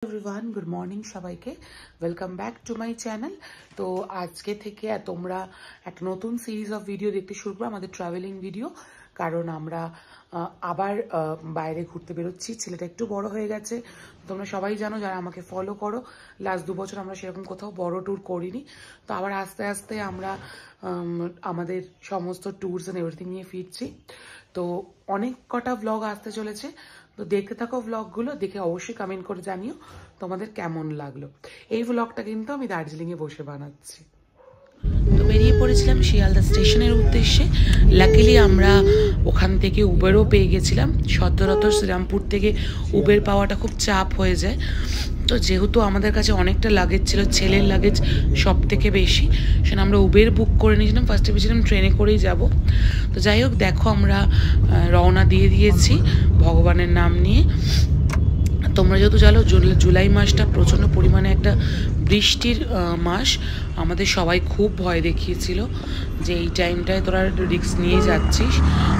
Everyone, good morning সবাইকে। Welcome back to my channel. তো আজকে থেকে তোমরা এক নতুন সিরিজ অফ ভিডিও দেখতে শুরু করো, আমাদের ট্রাভেলিং ভিডিও। কারণ আমরা আবার বাইরে ঘুরতে বেরোচ্ছি। ছেলেটা একটু বড় হয়ে গেছে, তোমরা সবাই জানো যারা আমাকে ফলো করো। লাস্ট 2 বছর আমরা সেরকম কোথাও বড় ট্যুর করিনি। তো আবার আস্তে আস্তে আমরা আমাদের সমস্ত ট্যুরস অ্যান্ড এভরিথিং নিয়ে ফিরছি। তো অনেক কটা ব্লগ আসতে চলেছে, তো দেখতে থাকো ব্লগগুলো। দেখে অবশ্যই কমেন্ট করে জানিও তোমাদের কেমন লাগলো। এই ব্লগটা কিন্তু আমি দার্জিলিংয়ে বসে বানাচ্ছি। তো বেরিয়ে পড়েছিলাম শিয়ালদা স্টেশনের উদ্দেশ্যে। লাকিলি আমরা ওখান থেকে উবেরও পেয়ে গেছিলাম। সচরাচর শ্রীরামপুর থেকে উবের পাওয়াটা খুব চাপ হয়ে যায়। তো যেহেতু আমাদের কাছে অনেকটা লাগেজ ছিল, ছেলের লাগেজ সব থেকে বেশি, সেটা আমরা উবের বুক করে নিয়েছিলাম। ফার্স্টে ভেবেছিলাম ট্রেনে করেই যাব। তো যাই হোক, দেখো আমরা রওনা দিয়ে দিয়েছি ভগবানের নাম নিয়ে। তোমরা যেহেতু জানো জুলাই মাসটা প্রচণ্ড পরিমাণে একটা বৃষ্টির মাস। আমাদের সবাই খুব ভয় দেখিয়েছিল যে এই টাইমটায় তোরা রিস্ক নিয়ে যাচ্ছিস,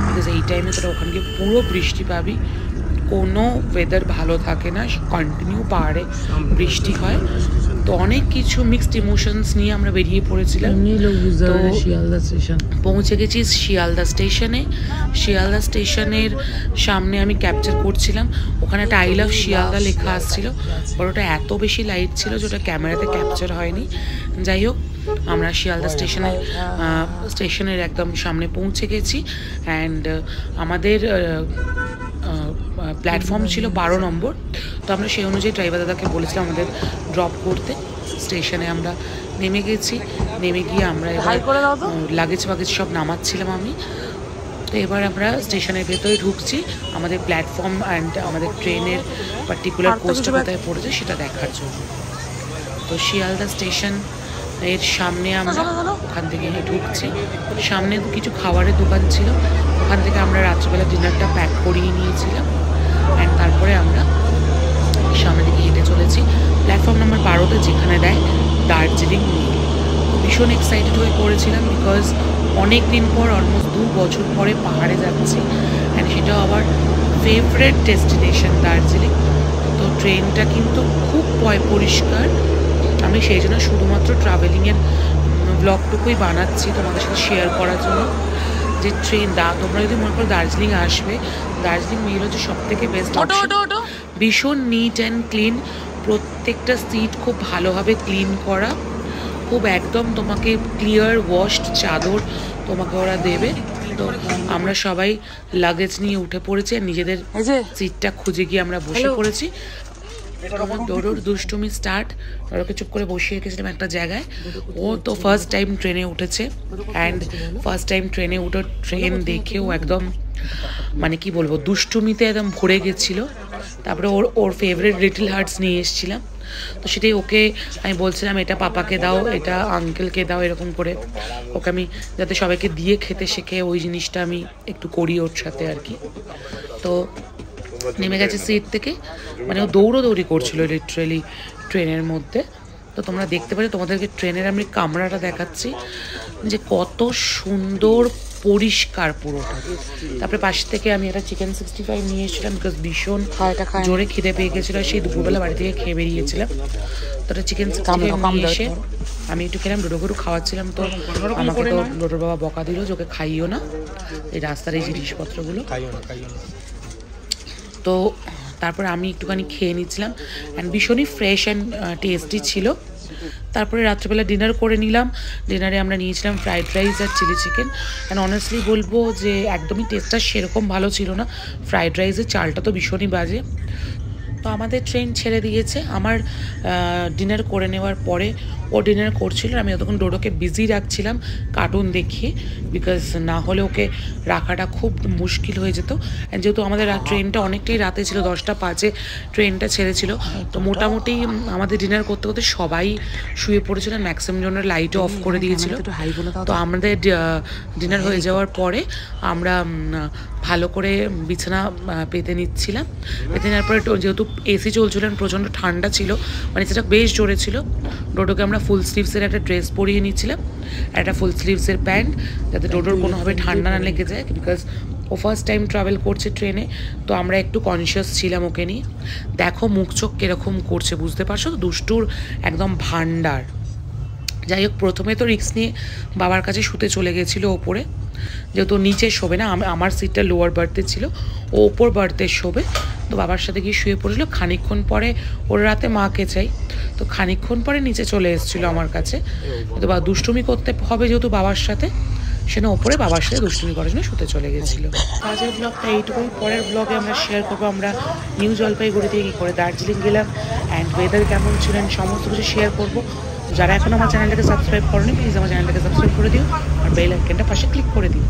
বিকজ এই টাইমে তোরা ওখানে গিয়ে পুরো বৃষ্টি পাবি। কোনো ওয়েদার ভালো থাকে না, কন্টিনিউ পাহাড়ে বৃষ্টি হয়। তো অনেক কিছু মিক্সড ইমোশনস নিয়ে আমরা বেরিয়ে পড়েছিলাম। তো পৌঁছে গেছি শিয়ালদা স্টেশনে। শিয়ালদা স্টেশনের সামনে আমি ক্যাপচার করছিলাম, ওখানে একটা আই লাভ শিয়ালদা লেখা আসছিল, বাট ওটা এত বেশি লাইট ছিল যে ওটা ক্যামেরাতে ক্যাপচার হয়নি। যাই হোক, আমরা শিয়ালদা স্টেশনের একদম সামনে পৌঁছে গেছি। অ্যান্ড আমাদের প্ল্যাটফর্ম ছিল 12 নম্বর। তো আমরা সেই অনুযায়ী ড্রাইভার দাদাকে বলেছিলাম আমাদের ড্রপ করতে। স্টেশনে আমরা নেমে গেছি। নেমে গিয়ে আমরা এবার লাগেজ সব নামাচ্ছিলাম আমি। তো এবার আমরা স্টেশনের ভেতরে ঢুকছি আমাদের প্ল্যাটফর্ম অ্যান্ড আমাদের ট্রেনের পার্টিকুলার কোচটা কোথায় পড়েছে সেটা দেখার জন্য। তো শিয়ালদা স্টেশন এর সামনে আমরা ওখান থেকে ঢুকছি। সামনে কিছু খাবারের দোকান ছিল, ওখান থেকে আমরা রাত্রিবেলা ডিনারটা প্যাক করিয়ে নিয়েছিলাম। অ্যান্ড তারপরে আমরা সামনের দিকে হেঁটে চলেছি প্ল্যাটফর্ম নাম্বার 12তে, যেখানে দেয় দার্জিলিং মেল। ভীষণ এক্সাইটেড হয়ে পড়েছিলাম, বিকজ অনেক দিন পর, অলমোস্ট 2 বছর পরে পাহাড়ে যাচ্ছি। অ্যান্ড সেটাও আবার ফেভারেট ডেস্টিনেশন দার্জিলিং। তো ট্রেনটা কিন্তু খুব পরিষ্কার। আমি সেই জন্য শুধুমাত্র ট্রাভেলিংয়ের ব্লগটুকুই বানাচ্ছি তোমাদের সাথে শেয়ার করার জন্য। যে তোমরা যদি মনে করো দার্জিলিং আসবে, দার্জিলিং মেল হচ্ছে সব থেকে বেস্ট অপশন। ভীষণ নিট অ্যান্ড ক্লিন, প্রত্যেকটা সিট খুব ভালোভাবে ক্লিন করা, খুব একদম তোমাকে ক্লিয়ার ওয়াশড চাদর তোমাকে ওরা দেবে। তো আমরা সবাই লাগেজ নিয়ে উঠে পড়েছি আর নিজেদের সিটটা খুঁজে গিয়ে আমরা বসে পড়েছি। ডোডোর দুষ্টুমি স্টার্ট। ডোডোকে চুপ করে বসিয়ে রেখেছিলাম একটা জায়গায়। ও তো ফার্স্ট টাইম ট্রেনে উঠেছে, অ্যান্ড ফার্স্ট টাইম ট্রেনে উঠে ট্রেন দেখেও একদম মানে কি বলবো, দুষ্টুমিতে একদম ভরে গেছিলো। তারপরে ওর ফেভারিট লিটল হার্টস নিয়ে এসেছিলাম। তো সেটাই ওকে আমি বলছিলাম, এটা পাপাকে দাও, এটা আঙ্কেলকে দাও, এরকম করে ওকে আমি যাতে সবাইকে দিয়ে খেতে শেখে, ওই জিনিসটা আমি একটু করি ওর সাথে আর কি। তো নেমে গেছে সিট থেকে, মানে ও দৌড়ি করছিল লিটারেলি ট্রেনের মধ্যে। তো তোমরা দেখতে পাচ্ছ, তোমাদেরকে ট্রেনের আমি কামরাটা দেখাচ্ছি যে কত সুন্দর পরিষ্কার পুরোটা। তারপরে পাশ থেকে আমি একটা চিকেন 65 নিয়ে এসেছিলাম, বিকজ ভীষণ জোরে খিদে পেয়ে গেছিলো। সেই দুপুরবেলা বাড়ি থেকে খেয়ে বেরিয়েছিলাম। তো একটা চিকেন 65 নিয়ে এসে আমি একটু খেলাম, ডোডোকে খাওয়াচ্ছিলাম। তো আমাকে তো ডোডোর বাবা বকা দিল যে ওকে খাইও না এই রাস্তার এই জিনিসপত্রগুলো। তো তারপরে আমি একটুখানি খেয়ে নিচ্ছিলাম, অ্যান্ড ভীষণই ফ্রেশ অ্যান্ড টেস্টি ছিল। তারপরে রাত্রেবেলা ডিনার করে নিলাম। ডিনারে আমরা নিয়েছিলাম ফ্রাইড রাইস আর চিলি চিকেন। অ্যান্ড অনেস্টলি বলবো যে একদমই টেস্টটা সেরকম ভালো ছিল না। ফ্রাইড রাইসের চালটা তো ভীষণই বাজে। তো আমাদের ট্রেন ছেড়ে দিয়েছে। আমার ডিনার করে নেওয়ার পরে ও ডিনার করছিল, আমি ততক্ষণ ডোডোকে বিজি রাখছিলাম কার্টুন দেখিয়ে, বিকজ না হলে ওকে রাখাটা খুব মুশকিল হয়ে যেত। যেহেতু আমাদের ট্রেনটা অনেকটাই রাতে ছিল, 10টা 5-এ ট্রেনটা ছেড়েছিল। তো মোটামুটি আমাদের ডিনার করতে করতে সবাই শুয়ে পড়েছিল, ম্যাক্সিমাম জনের লাইটও অফ করে দিয়েছিল। তো আমাদের ডিনার হয়ে যাওয়ার পরে আমরা ভালো করে বিছানা পেতে নিচ্ছিলাম। পেতে নেওয়ার পরে যেহেতু এসি চলছিল, প্রচণ্ড ঠান্ডা ছিল, মানে সেটা বেশ জোরে ছিল। ডোডোকে আমরা ফুল স্লিভসের একটা ড্রেস পরিয়ে নিচ্ছিলাম, একটা ফুল স্লিভসের প্যান্ট, যাতে ডোডোর কোনোভাবে ঠান্ডা না লেগে যায়, বিকজ ও ফার্স্ট টাইম ট্রাভেল করছে ট্রেনে, তো আমরা একটু কনসিয়াস ছিলাম ওকে নিয়ে। দেখো মুখ চোখ কীরকম করছে, বুঝতে পারছো তো, দুষ্টুর একদম ভান্ডার। যাই হোক, প্রথমে তো রিক্স নিয়ে বাবার কাছে শুতে চলে গেছিলো ওপরে, যেহেতু নিচে শোবে না, আমার সিটটা লোয়ার বার্থে ছিল, ও ওপর বার্থে শোবে। তো বাবার সাথে গিয়ে শুয়ে পড়েছিল। খানিকক্ষণ পরে ওর রাতে মাকে চাই, তো খানিকক্ষণ পরে নিচে চলে এসেছিলো আমার কাছে। তো বা দুষ্টুমি করতে হবে যেহেতু বাবার সাথে, সেটা ওপরে বাবার সাথে দুষ্টুমি করার জন্য শুতে চলে গেছিলো। কাজের ব্লগটা এইটুকুই। পরের ব্লগে আমরা শেয়ার করবো আমরা নিউ জলপাইগুড়ি থেকে কী করে দার্জিলিং গেলাম, অ্যান্ড ওয়েদার কেমন ছিলেন, সমস্ত কিছু শেয়ার করবো। যারা এখন আমার চ্যানেলটাকে সাবস্ক্রাইব করেনি, প্লিজ আমার চ্যানেলটাকে সাবস্ক্রাইব করে দিও আর বেল আইকনটা পাশে ক্লিক করে দিও।